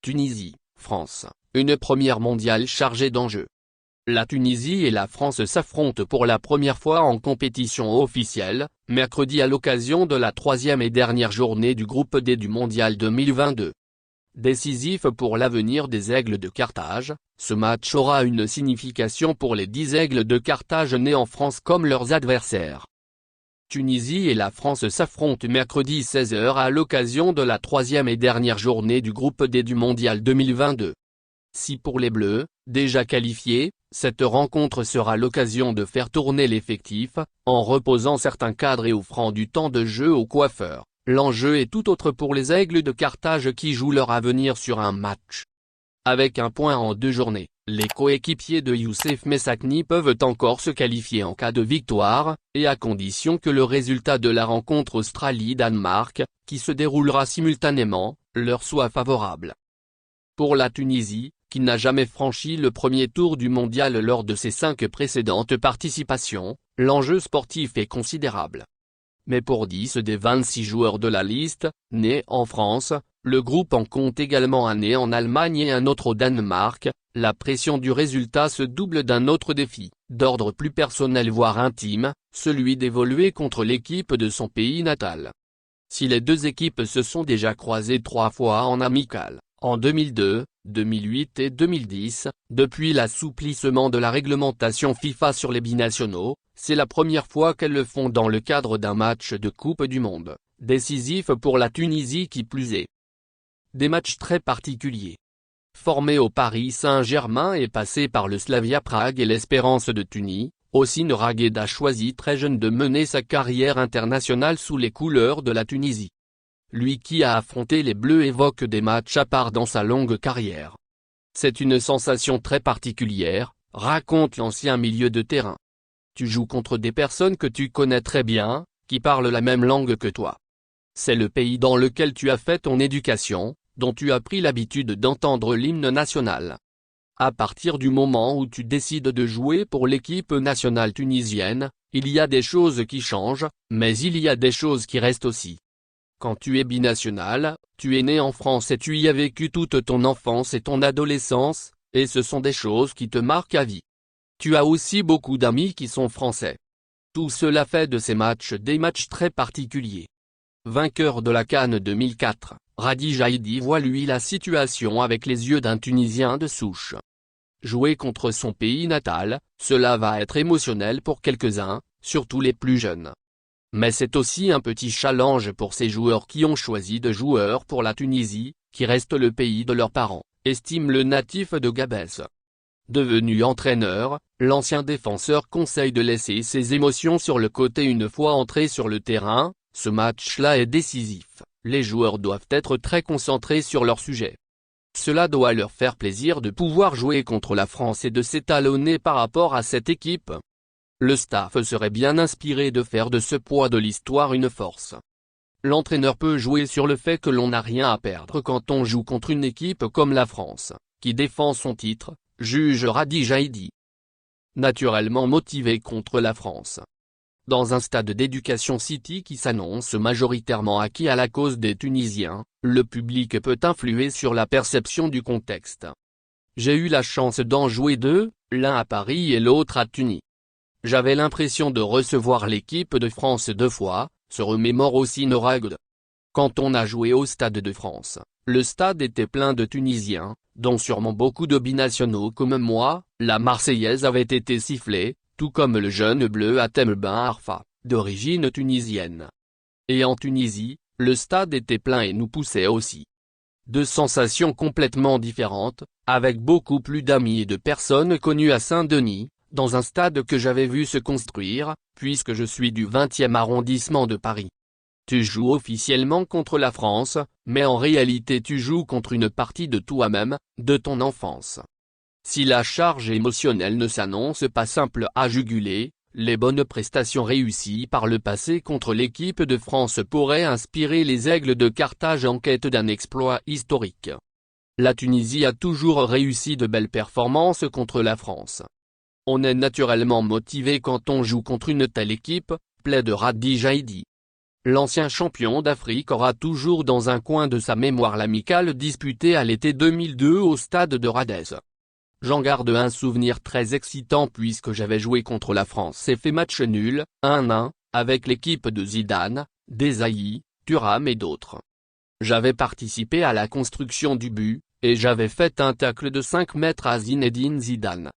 Tunisie, France, une première mondiale chargée d'enjeux. La Tunisie et la France s'affrontent pour la première fois en compétition officielle, mercredi à l'occasion de la troisième et dernière journée du groupe D du mondial 2022. Décisif pour l'avenir des Aigles de Carthage, ce match aura une signification pour les 10 Aigles de Carthage nés en France comme leurs adversaires. Tunisie et la France s'affrontent mercredi 16h à l'occasion de la troisième et dernière journée du groupe D du mondial 2022. Si pour les Bleus, déjà qualifiés, cette rencontre sera l'occasion de faire tourner l'effectif, en reposant certains cadres et offrant du temps de jeu aux coiffeurs, l'enjeu est tout autre pour les Aigles de Carthage qui jouent leur avenir sur un match. Avec un point en 2 journées, les coéquipiers de Youssef Messakhni peuvent encore se qualifier en cas de victoire, et à condition que le résultat de la rencontre Australie-Danemark, qui se déroulera simultanément, leur soit favorable. Pour la Tunisie, qui n'a jamais franchi le premier tour du mondial lors de ses 5 précédentes participations, l'enjeu sportif est considérable. Mais pour 10 des 26 joueurs de la liste, nés en France, le groupe en compte également un né en Allemagne et un autre au Danemark, la pression du résultat se double d'un autre défi, d'ordre plus personnel voire intime, celui d'évoluer contre l'équipe de son pays natal. Si les deux équipes se sont déjà croisées 3 fois en amical, en 2002, 2008 et 2010, depuis l'assouplissement de la réglementation FIFA sur les binationaux, c'est la première fois qu'elles le font dans le cadre d'un match de Coupe du Monde, décisif pour la Tunisie qui plus est. Des matchs très particuliers. Formé au Paris Saint-Germain et passé par le Slavia Prague et l'Espérance de Tunis, Hossein Raghed a choisi très jeune de mener sa carrière internationale sous les couleurs de la Tunisie. Lui qui a affronté les Bleus évoque des matchs à part dans sa longue carrière. C'est une sensation très particulière, raconte l'ancien milieu de terrain. Tu joues contre des personnes que tu connais très bien, qui parlent la même langue que toi. C'est le pays dans lequel tu as fait ton éducation, dont tu as pris l'habitude d'entendre l'hymne national. À partir du moment où tu décides de jouer pour l'équipe nationale tunisienne, il y a des choses qui changent, mais il y a des choses qui restent aussi. Quand tu es binational, tu es né en France et tu y as vécu toute ton enfance et ton adolescence, et ce sont des choses qui te marquent à vie. Tu as aussi beaucoup d'amis qui sont français. Tout cela fait de ces matchs des matchs très particuliers. Vainqueur de la CAN 2004, Radi Jaïdi voit lui la situation avec les yeux d'un Tunisien de souche. Jouer contre son pays natal, cela va être émotionnel pour quelques-uns, surtout les plus jeunes. Mais c'est aussi un petit challenge pour ces joueurs qui ont choisi de jouer pour la Tunisie, qui reste le pays de leurs parents, estime le natif de Gabès. Devenu entraîneur, l'ancien défenseur conseille de laisser ses émotions sur le côté une fois entré sur le terrain, ce match-là est décisif, les joueurs doivent être très concentrés sur leur sujet. Cela doit leur faire plaisir de pouvoir jouer contre la France et de s'étalonner par rapport à cette équipe. Le staff serait bien inspiré de faire de ce poids de l'histoire une force. L'entraîneur peut jouer sur le fait que l'on n'a rien à perdre quand on joue contre une équipe comme la France, qui défend son titre, juge Radi Jaïdi. Naturellement motivé contre la France. Dans un stade d'Education City qui s'annonce majoritairement acquis à la cause des Tunisiens, le public peut influer sur la perception du contexte. J'ai eu la chance d'en jouer 2, l'un à Paris et l'autre à Tunis. J'avais l'impression de recevoir l'équipe de France 2 fois, se remémore Hossein Raghed. Quand on a joué au Stade de France, le stade était plein de Tunisiens, dont sûrement beaucoup de binationaux comme moi, la Marseillaise avait été sifflée, tout comme le jeune bleu Hatem Ben Arfa, d'origine tunisienne. Et en Tunisie, le stade était plein et nous poussait aussi. 2 sensations complètement différentes, avec beaucoup plus d'amis et de personnes connues à Saint-Denis, dans un stade que j'avais vu se construire, puisque je suis du 20e arrondissement de Paris. Tu joues officiellement contre la France, mais en réalité tu joues contre une partie de toi-même, de ton enfance. Si la charge émotionnelle ne s'annonce pas simple à juguler, les bonnes prestations réussies par le passé contre l'équipe de France pourraient inspirer les Aigles de Carthage en quête d'un exploit historique. La Tunisie a toujours réussi de belles performances contre la France. On est naturellement motivé quand on joue contre une telle équipe, plaide Radi Jaïdi. L'ancien champion d'Afrique aura toujours dans un coin de sa mémoire l'amicale disputée à l'été 2002 au stade de Radez. J'en garde un souvenir très excitant puisque j'avais joué contre la France et fait match nul, 1-1, avec l'équipe de Zidane, Desailly, Thuram et d'autres. J'avais participé à la construction du but, et j'avais fait un tacle de 5 mètres à Zinedine Zidane.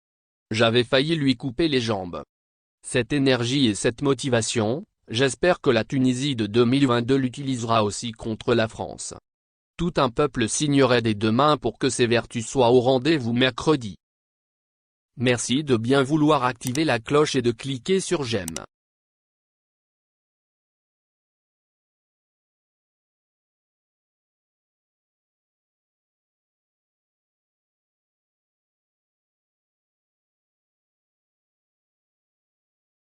J'avais failli lui couper les jambes. Cette énergie et cette motivation, j'espère que la Tunisie de 2022 l'utilisera aussi contre la France. Tout un peuple signerait des deux mains pour que ces vertus soient au rendez-vous mercredi. Merci de bien vouloir activer la cloche et de cliquer sur j'aime.